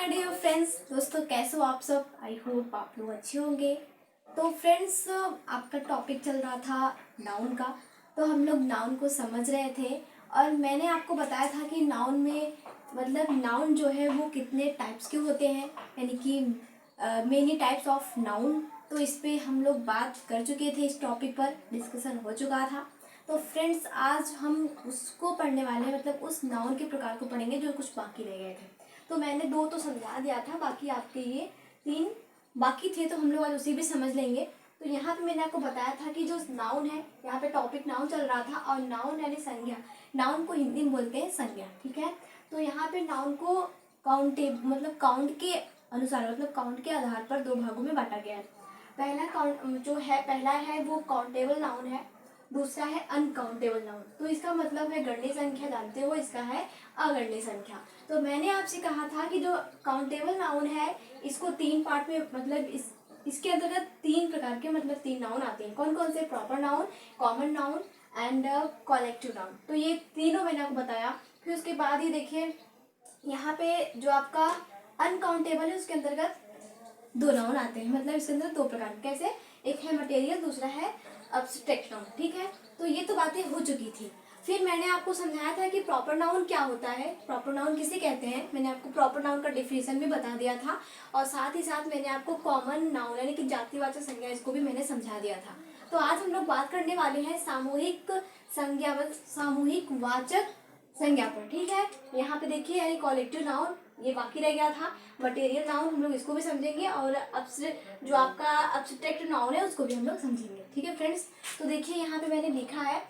My dear friends. दोस्तों कैसे हो आप सब? आई होप आप लोग अच्छे होंगे। तो फ्रेंड्स, आपका टॉपिक चल रहा था नाउन का। तो हम लोग नाउन को समझ रहे थे और मैंने आपको बताया था कि नाउन में मतलब नाउन जो है वो कितने टाइप्स के होते हैं, यानी कि मेनी टाइप्स ऑफ नाउन। तो इस पे हम लोग बात कर चुके थे, इस टॉपिक पर डिस्कशन हो चुका था। तो फ्रेंड्स, आज हम उसको पढ़ने वाले हैं, मतलब उस नाउन के प्रकार को पढ़ेंगे जो कुछ बाकी रह गए थे। तो मैंने 2 तो समझा दिया था, बाकी आपके ये 3 बाकी थे, तो हम लोग आज उसी भी समझ लेंगे। तो यहाँ पे मैंने आपको बताया था कि जो नाउन है, यहाँ पे टॉपिक नाउन चल रहा था, और नाउन यानी संज्ञा। नाउन को हिंदी में बोलते हैं संज्ञा, ठीक है। तो यहाँ पे नाउन को मतलब काउंट के अनुसार, मतलब काउंट के आधार पर 2 भागों में बांटा गया है। पहला है वो काउंटेबल नाउन है, दूसरा है अनकाउंटेबल नाउन। तो इसका मतलब है गणनीय संख्या, जानते हो, इसका है अगणनीय संख्या। तो मैंने आपसे कहा था कि जो काउंटेबल नाउन है इसको 3 पार्ट में, मतलब इसके अंतर्गत 3 प्रकार के, मतलब 3 नाउन आते हैं। कौन कौन से? Proper noun, common noun and collective noun. तो ये तीनों मैंने आपको बताया। फिर उसके बाद ही देखिए, यहाँ पे जो आपका अनकाउंटेबल है उसके अंतर्गत 2 नाउन आते हैं, मतलब इसके अंदर 2 प्रकार। कैसे? एक है मटेरियल, दूसरा है अब्स्ट्रैक्ट नाउन, ठीक है। तो ये तो बातें हो चुकी थी। फिर मैंने आपको समझाया था कि प्रॉपर नाउन क्या होता है, प्रॉपर नाउन किसे कहते हैं। मैंने आपको प्रॉपर नाउन का डिफिनेशन भी बता दिया था, और साथ ही साथ मैंने आपको कॉमन नाउन यानी कि जातिवाचक संज्ञा, इसको भी मैंने समझा दिया था। तो आज हम लोग बात करने वाले हैं सामूहिक संज्ञा, सामूहिक वाचक संज्ञा पर, ठीक है। यहाँ पे देखिए, यानी कॉलेक्टिव नाउन ये बाकी रह गया था। मटेरियल नाउन हम लोग इसको भी समझेंगे, और जो आपका अब्स्ट्रैक्ट नाउन है उसको भी हम लोग समझेंगे, ठीक है फ्रेंड्स। तो देखिए, यहाँ पे मैंने लिखा है,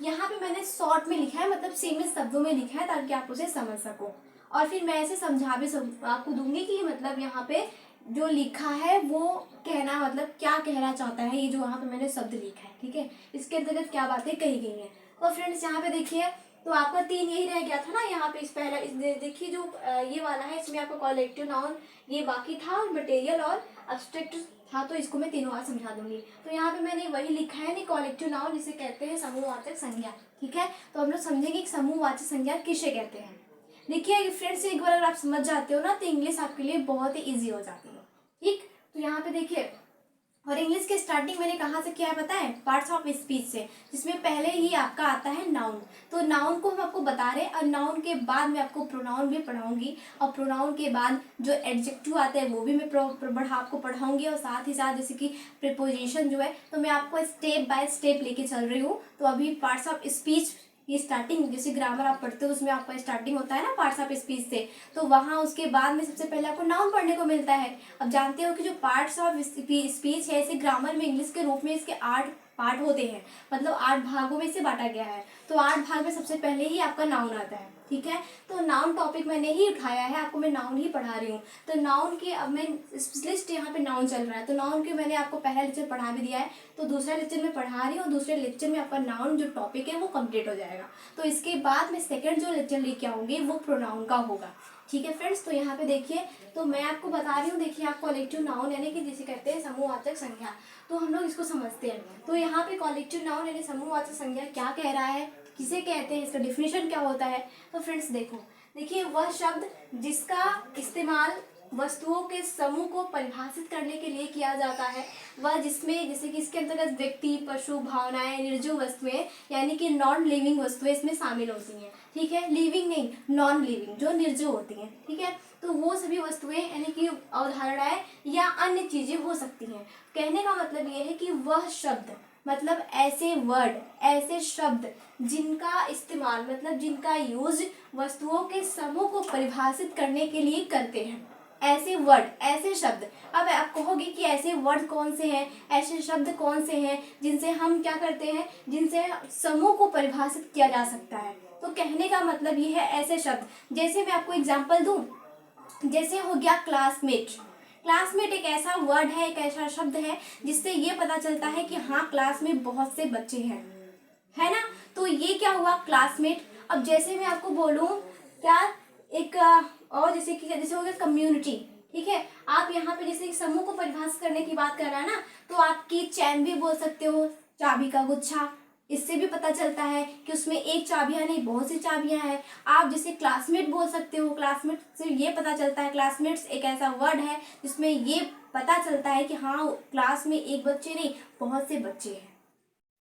यहाँ पे मैंने शॉर्ट में लिखा है, मतलब सीमित शब्दों में लिखा है, ताकि आप उसे समझ सको। और फिर मैं ऐसे समझा भी आपको दूंगी कि मतलब यहाँ पे जो लिखा है वो कहना, मतलब क्या कहना चाहता है, ये जो वहाँ पे मैंने शब्द लिखा है, ठीक है, इसके अंतर्गत क्या बातें कही गई हैं। तो फ्रेंड्स, यहाँ पे देखिए, तो आपका 3 यही रह गया था ना। यहाँ पे देखिए, जो ये वाला है, इसमें आपका कॉलेक्टिव नाउन ये बाकी था, और मटेरियल और अब्स्ट्रैक्ट था। तो इसको मैं तीनों बार समझा दूंगी। तो यहाँ पे मैंने वही लिखा है नहीं, कॉलेक्टिव नाउन जिसे कहते हैं समूहवाचक संज्ञा, ठीक है। तो हम लोग समझेंगे कि समूहवाचक संज्ञा किसे कहते हैं। देखिए फ्रेंड्स, एक बार अगर आप समझ जाते हो ना, तो इंग्लिश आपके लिए बहुत ही ईजी हो जाती है, ठीक। तो यहाँ पे देखिए, और इंग्लिश के स्टार्टिंग मैंने कहाँ से किया है पता है? पार्ट्स ऑफ स्पीच से, जिसमें पहले ही आपका आता है नाउन। तो नाउन को हम आपको बता रहे हैं, और नाउन के बाद मैं आपको प्रोनाउन भी पढ़ाऊंगी, और प्रोनाउन के बाद जो एडजेक्टिव आते हैं वो भी मैं आपको पढ़ाऊंगी, और साथ ही साथ जैसे कि प्रीपोजिशन जो है, तो मैं आपको स्टेप बाय स्टेप लेके चल रही हूँ। तो अभी पार्ट्स ऑफ स्पीच ये स्टार्टिंग, जैसे ग्रामर आप पढ़ते हो उसमें आपका स्टार्टिंग होता है ना पार्ट्स ऑफ स्पीच से, तो वहाँ उसके बाद में सबसे पहले आपको नाउन पढ़ने को मिलता है। अब जानते हो कि जो पार्ट्स ऑफ स्पीच है, इसे ग्रामर में इंग्लिश के रूप में इसके 8 पार्ट होते हैं, मतलब 8 भागों में से बांटा गया है। तो 8 भाग में सबसे पहले ही आपका नाउन आता है, ठीक है। तो नाउन टॉपिक मैंने ही उठाया है, आपको मैं नाउन ही पढ़ा रही हूँ। तो नाउन के अब मैं स्पेशलिस्ट, यहाँ पे नाउन चल रहा है, तो नाउन के मैंने आपको पहला लेक्चर पढ़ा भी दिया है, तो दूसरा लेक्चर में पढ़ा रही हूँ, और दूसरे लेक्चर में आपका नाउन जो टॉपिक है वो कंप्लीट हो जाएगा। तो इसके बाद मैं सेकंड जो लेक्चर लेके आऊँगी वो प्रोनाउन का होगा, ठीक है फ्रेंड्स। तो यहाँ पे देखिए, तो मैं आपको बता रही हूँ, देखिए आप कॉलेक्टिव नाउन यानी कि जिसे कहते हैं समूहवाचक संज्ञा, तो हम लोग इसको समझते हैं। तो यहाँ पे कॉलेक्टिव नाउन यानी समूहवाचक संज्ञा क्या कह रहा है, किसे कहते हैं, इसका डिफिनेशन क्या होता है। तो फ्रेंड्स देखिए, वह शब्द जिसका इस्तेमाल वस्तुओं के समूह को परिभाषित करने के लिए किया जाता है, वह जिसमें, जैसे कि इसके अंतर्गत व्यक्ति, पशु, भावनाएं, निर्जीव वस्तुएं यानी कि नॉन लिविंग वस्तुएं इसमें शामिल होती हैं, ठीक है। लिविंग नहीं, नॉन लिविंग, जो निर्जीव होती हैं, ठीक है। तो वो सभी वस्तुएं यानी कि अवधारणाएं या अन्य चीजें हो सकती हैं। कहने का मतलब ये है कि वह शब्द, मतलब ऐसे वर्ड, ऐसे शब्द जिनका इस्तेमाल, मतलब जिनका यूज वस्तुओं के समूह को परिभाषित करने के लिए करते हैं, ऐसे वर्ड, ऐसे शब्द। अब आप कहोगे कि ऐसे वर्ड कौन से हैं, ऐसे शब्द कौन से हैं जिनसे हम क्या करते हैं, जिनसे समूह को परिभाषित किया जा सकता है। तो कहने का मतलब ये है ऐसे शब्द, जैसे मैं आपको एग्जांपल दूं, जैसे हो गया क्लासमेट। क्लासमेट एक ऐसा वर्ड है, एक ऐसा शब्द है जिससे ये पता चलता है कि हाँ, क्लास में बहुत से बच्चे हैं, है ना। तो ये क्या हुआ, क्लासमेट। अब जैसे मैं आपको बोलूं क्या, एक और जैसे हो गया कम्युनिटी, ठीक है। आप यहाँ पे जैसे समूह को परिभाषित करने की बात कर रहा है ना, तो आपकी चैन भी बोल सकते हो, चाबी का गुच्छा, इससे भी पता चलता है कि उसमें एक चाबियां नहीं बहुत सी चाबियां हैं। आप जैसे क्लासमेट बोल सकते हो, क्लासमेट से ये पता चलता है, क्लासमेट्स एक ऐसा वर्ड है जिसमें ये पता चलता है कि हाँ क्लास में एक बच्चे नहीं बहुत से बच्चे हैं।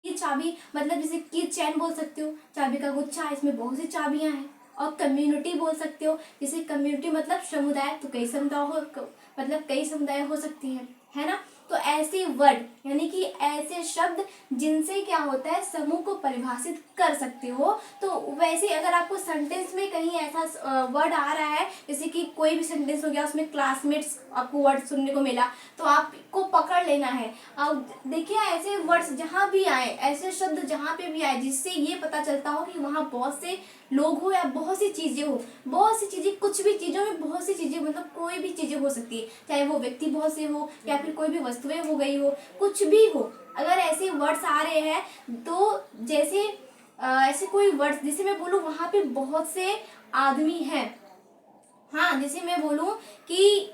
ये चाबी मतलब जैसे की चैन बोल सकते हो, चाबी का गुच्छा, इसमें बहुत सी चाबियां हैं। और कम्युनिटी बोल सकते हो, जैसे कम्युनिटी मतलब समुदाय, तो कई समुदाय हो मतलब कई समुदाय हो सकती है ना। तो ऐसे वर्ड यानी कि ऐसे शब्द जिनसे क्या होता है समूह को परिभाषित कर सकते हो। तो वैसे अगर आपको सेंटेंस में कहीं ऐसा वर्ड आ रहा है, जैसे कि कोई भी सेंटेंस हो गया उसमें क्लासमेट्स आपको वर्ड सुनने को मिला, तो आपको पकड़ लेना है। अब देखिए ऐसे वर्ड्स जहाँ भी आए, ऐसे शब्द जहाँ पे भी आए जिससे ये पता चलता हो कि वहाँ बहुत से लोग हो या बहुत सी चीजें हो, बहुत सी चीजें, कुछ भी चीजों में बहुत सी चीजें मतलब कोई भी चीजें हो सकती है, चाहे वो व्यक्ति बहुत से हो या फिर कोई भी वस्तुएं हो गई हो, कुछ भी हो। अगर ऐसे वर्ड्स आ रहे हैं तो जैसे ऐसे कोई वर्ड्स जैसे मैं बोलूँ वहां पे बहुत से आदमी हैं। हाँ जैसे मैं बोलूँ कि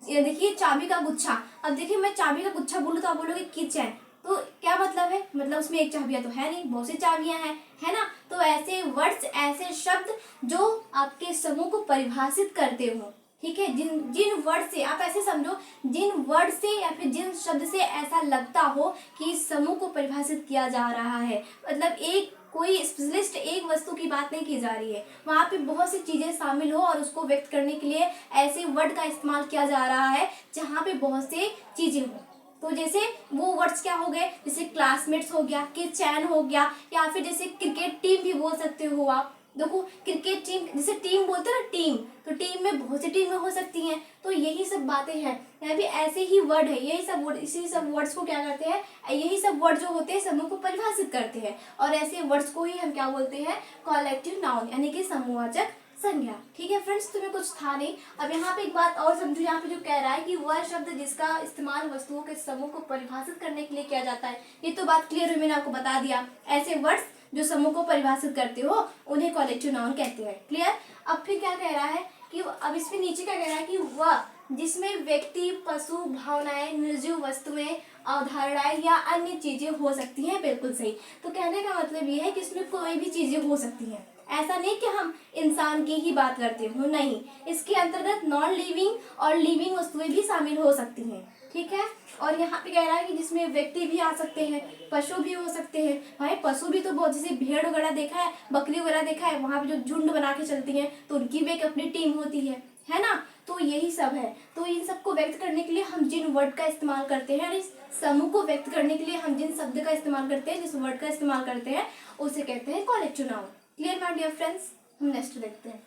देखिए चाबी का गुच्छा, अब देखिए मैं चाबी का गुच्छा बोलूँ तो आप बोलोगे किचन, तो क्या मतलब है, मतलब उसमें एक चाबियां तो है नहीं, बहुत सी चाबियां हैं, है ना। तो ऐसे वर्ड्स, ऐसे शब्द जो आपके समूह को परिभाषित करते हो, ठीक है, जिन जिन वर्ड से आप ऐसे समझो, जिन वर्ड से या फिर जिन शब्द से ऐसा लगता हो कि इस समूह को परिभाषित किया जा रहा है, मतलब एक कोई स्पेशलिस्ट एक वस्तु की बात नहीं की जा रही है, वहाँ पे बहुत सी चीजें शामिल हो और उसको व्यक्त करने के लिए ऐसे वर्ड का इस्तेमाल किया जा रहा है जहाँ पे बहुत से चीजें हो। तो जैसे वो वर्ड्स क्या हो गए, जैसे क्लासमेट्स हो गया, कि चैन हो गया, या फिर जैसे क्रिकेट टीम भी बोल सकते हो आप। देखो क्रिकेट टीम, जैसे टीम बोलते हैं ना टीम, तो टीम में बहुत सी टीमें हो सकती हैं। तो यही सब बातें हैं, यहाँ भी ऐसे ही वर्ड है, यही सब वर्ड, इसी सब वर्ड्स को क्या करते हैं, यही सब वर्ड जो होते हैं समूह को परिभाषित करते हैं। और ऐसे वर्ड्स को ही हम क्या बोलते हैं, कॉलेक्टिव नाउन यानी कि समूहवाचक संज्ञा। ठीक है फ्रेंड्स, तुम्हें कुछ था नहीं। अब यहाँ पे एक बात और समझो, यहाँ पे जो कह रहा है कि वह शब्द जिसका इस्तेमाल वस्तुओं के समूह को परिभाषित करने के लिए किया जाता है, ये तो बात क्लियर हुई, मैंने आपको बता दिया। ऐसे वर्ड्स जो समूह को परिभाषित करते हो उन्हें कॉलेक्टिव नाउन कहते हैं। क्लियर। अब फिर क्या कह रहा है कि अब इसमें नीचे क्या कह रहा है कि वह जिसमें व्यक्ति, पशु, भावनाएं, निर्जीव वस्तुएं, अवधारणाएं या अन्य चीजें हो सकती हैं। बिल्कुल सही। तो कहने का मतलब ये है कि इसमें कोई भी चीजें हो सकती हैं, ऐसा नहीं कि हम इंसान की ही बात करते हो, नहीं, इसके अंतर्गत नॉन लिविंग और लिविंग वस्तुएं भी शामिल हो सकती हैं। ठीक है। और यहाँ पे कह रहा है कि जिसमें व्यक्ति भी आ सकते हैं, पशु भी हो सकते हैं। भाई पशु भी तो बहुत, जैसे भेड़ वगैरह देखा है, बकरी वगैरह देखा है, वहां पे जो झुंड बना के चलती हैं तो उनकी भी एक अपनी टीम होती है ना। तो यही सब है। तो इन सबको व्यक्त करने के लिए हम जिन वर्ड का इस्तेमाल करते हैं, इस समूह को व्यक्त करने के लिए हम जिन शब्द का इस्तेमाल करते हैं, जिस वर्ड का इस्तेमाल करते हैं, उसे कहते हैं collective noun. Clear my dear friends. हम नेक्स्ट देखते हैं।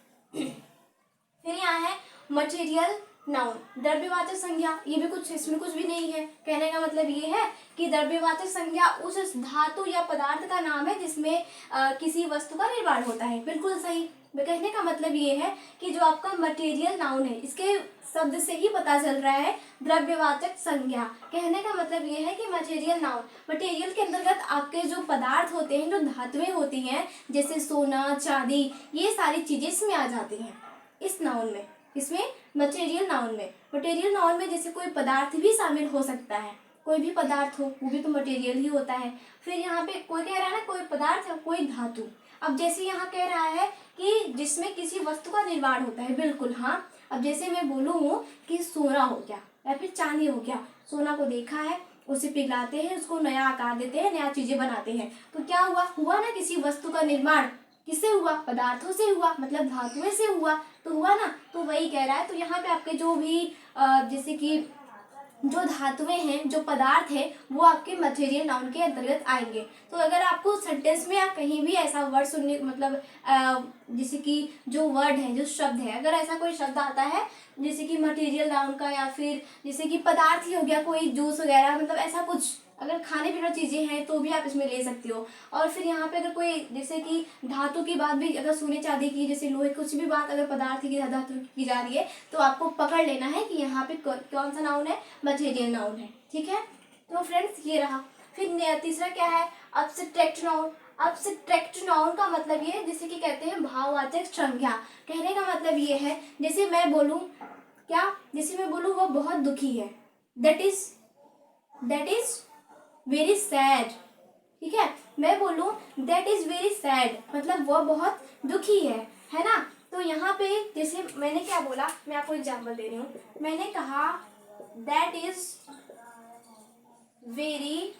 फिर यहाँ है मटेरियल नाउन, द्रव्यवाचक संज्ञा। ये भी कुछ, इसमें कुछ भी नहीं है। कहने का मतलब ये है कि द्रव्यवाचक संज्ञा उस धातु या पदार्थ का नाम है जिसमें किसी वस्तु का निर्माण होता है। बिल्कुल सही। कहने का मतलब ये है कि जो आपका मटेरियल नाउन है, इसके शब्द से ही पता चल रहा है द्रव्यवाचक संज्ञा। कहने का मतलब ये है कि मटेरियल नाउन, मटेरियल के अंतर्गत आपके जो पदार्थ होते हैं, जो धातुएं होती हैं, जैसे सोना, चांदी, ये सारी चीजें इसमें आ जाती हैं इस नाउन में, इसमें मटेरियल नाउन में। मटेरियल नाउन में जैसे कोई पदार्थ भी शामिल हो सकता है, कोई भी पदार्थ हो वो भी तो मटेरियल ही होता है। फिर यहाँ पे कोई कह रहा है ना कोई पदार्थ है, कोई धातु। अब जैसे यहाँ कह रहा है कि जिसमें किसी वस्तु का निर्माण होता है, बिल्कुल हाँ। अब जैसे मैं बोलूँ कि सोना हो गया या फिर चांदी हो गया, सोना को देखा है, उसे पिघलाते हैं, उसको नया आकार देते हैं, नया चीजें बनाते हैं, तो क्या हुआ ना किसी वस्तु का निर्माण किससे हुआ, पदार्थों से हुआ, मतलब धातुएं से हुआ, तो हुआ ना। तो वही कह रहा है। तो यहाँ पे आपके जो भी जैसे कि जो धातुएं हैं, जो पदार्थ है, वो आपके मटेरियल नाउन के अंतर्गत आएंगे। तो अगर आपको सेंटेंस में या कहीं भी ऐसा वर्ड सुनने, मतलब जैसे कि जो वर्ड है, जो शब्द है, अगर ऐसा कोई शब्द आता है जैसे कि मटेरियल नाउन का, या फिर जैसे कि पदार्थ ही हो गया, कोई जूस वगैरह, मतलब ऐसा कुछ, अगर खाने पीने चीजें हैं तो भी आप इसमें ले सकते हो। और फिर यहाँ पे अगर कोई जैसे कि धातु की बात भी, अगर सोने चांदी की, जैसे लोहे, कुछ भी बात अगर पदार्थ की, धातु की जा रही है, तो आपको पकड़ लेना है कि यहाँ पे कौन सा नाउन है, मटेरियल नाउन है। ठीक है। तो फ्रेंड्स ये रहा। फिर तीसरा क्या है, अब्स्ट्रैक्ट नाउन। अब्स्ट्रैक्ट नाउन का मतलब ये है जिसे कि कहते हैं भाववाचक संज्ञा। कहने का मतलब ये है, जैसे मैं बोलूँ क्या, जैसे मैं बोलूँ वो बहुत दुखी है, दैट इज वेरी सैड। ठीक है। मैं बोलूँ दैट इज़ वेरी सैड, मतलब वह बहुत दुखी है ना। तो यहाँ पे जैसे मैंने क्या बोला, मैं आपको एग्जांपल दे रही हूँ। मैंने कहा दैट इज वेरी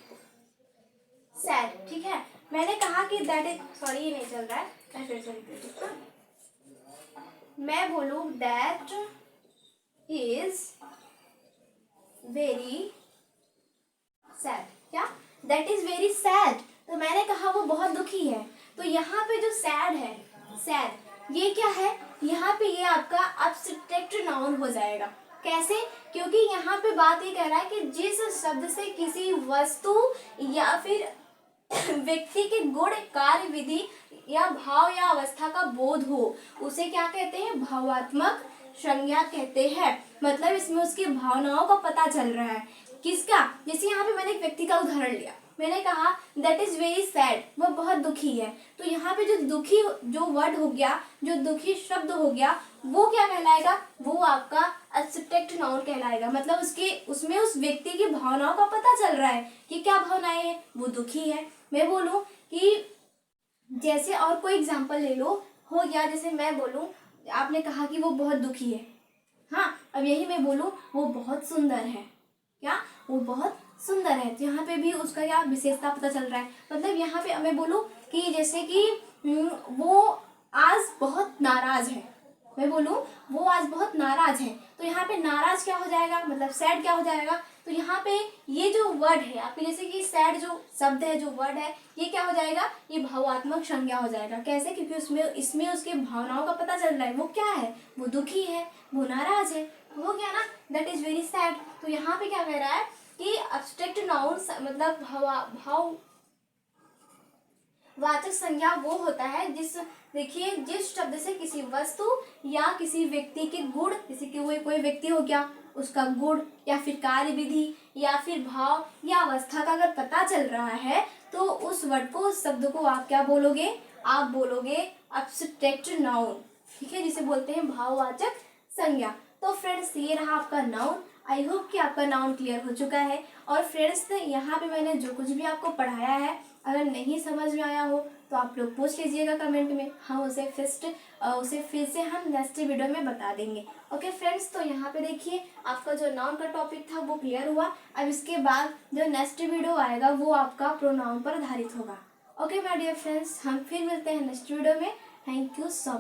सैड, ठीक है। मैंने कहा कि दैट इज, सॉरी ये नहीं चल रहा है, मैं फिर से रिपीट करती हूँ। मैं बोलूँ दैट इज वेरी सैड, क्या, दैट इज वेरी सैड, तो मैंने कहा वो बहुत दुखी है। तो यहाँ पे जो सैड है, सैड, ये क्या है, यहाँ पे ये आपका एब्स्ट्रैक्ट नाउन हो जाएगा। कैसे, क्योंकि यहाँ पे बात ये कह रहा है कि जिस शब्द से किसी वस्तु या फिर व्यक्ति के गुण, कार्य, विधि या भाव या अवस्था का बोध हो, उसे क्या कहते हैं, भावात्मक संज्ञा कहते हैं। मतलब इसमें उसकी भावनाओं का पता चल रहा है। किसका, जैसे यहाँ पे मैंने एक व्यक्ति का उदाहरण लिया, मैंने कहा दैट इज वेरी सैड, वह बहुत दुखी है। तो यहाँ पे जो दुखी जो वर्ड हो गया, जो दुखी शब्द हो गया, वो क्या कहलाएगा, वो आपका एब्स्ट्रैक्ट नाउन कहलाएगा। मतलब उसमें उस व्यक्ति की भावनाओं का पता चल रहा है कि क्या भावनाएं हैं, वो दुखी है। मैं बोलूँ कि जैसे और कोई एग्जाम्पल ले लो, हो गया जैसे मैं बोलूँ, आपने कहा कि वो बहुत दुखी है, हाँ, अब यही मैं बोलूँ वो बहुत सुंदर है, क्या, वो बहुत सुंदर है, तो यहाँ पे भी उसका क्या विशेषता पता चल रहा है। मतलब यहाँ पे मैं बोलूँ कि जैसे कि वो आज बहुत नाराज है, मैं बोलूँ वो आज बहुत नाराज है, तो यहाँ पे नाराज क्या हो जाएगा, मतलब सैड क्या हो जाएगा। तो यहाँ पे ये जो वर्ड है आपके, जैसे कि सैड जो शब्द है, जो वर्ड है, ये क्या हो जाएगा, ये भावात्मक संज्ञा हो जाएगा। कैसे, क्योंकि इसमें उसके भावनाओं का पता चल रहा है, वो क्या है, वो दुखी है, वो नाराज है, हो गया ना, दैट इज वेरी सैड। तो यहाँ पे क्या कह रहा है कि एब्स्ट्रैक्ट नाउन मतलब भाव वाचक संज्ञा वो होता है देखिए जिस शब्द से किसी वस्तु या किसी व्यक्ति के गुण, जैसे कि वो कोई व्यक्ति हो गया, उसका गुण या फिर कार्य विधि या फिर भाव या अवस्था का अगर पता चल रहा है, तो उस वर्ड को, उस शब्द को आप क्या बोलोगे, आप बोलोगे एब्स्ट्रैक्ट नाउन, ठीक है, जिसे बोलते हैं भाववाचक संज्ञा। तो फ्रेंड्स ये रहा आपका नाउन। आई होप कि आपका नाउन क्लियर हो चुका है। और फ्रेंड्स यहाँ पे मैंने जो कुछ भी आपको पढ़ाया है, अगर नहीं समझ में आया हो तो आप लोग पूछ लीजिएगा कमेंट में, हम उसे फिर से हम नेक्स्ट वीडियो में बता देंगे। ओके फ्रेंड्स, तो यहाँ पे देखिए आपका जो नाउन का टॉपिक था वो क्लियर हुआ। अब इसके बाद जो नेक्स्ट वीडियो आएगा वो आपका प्रोनाउन पर आधारित होगा। ओके माय डियर फ्रेंड्स, हम फिर मिलते हैं नेक्स्ट वीडियो में। Thank you so much.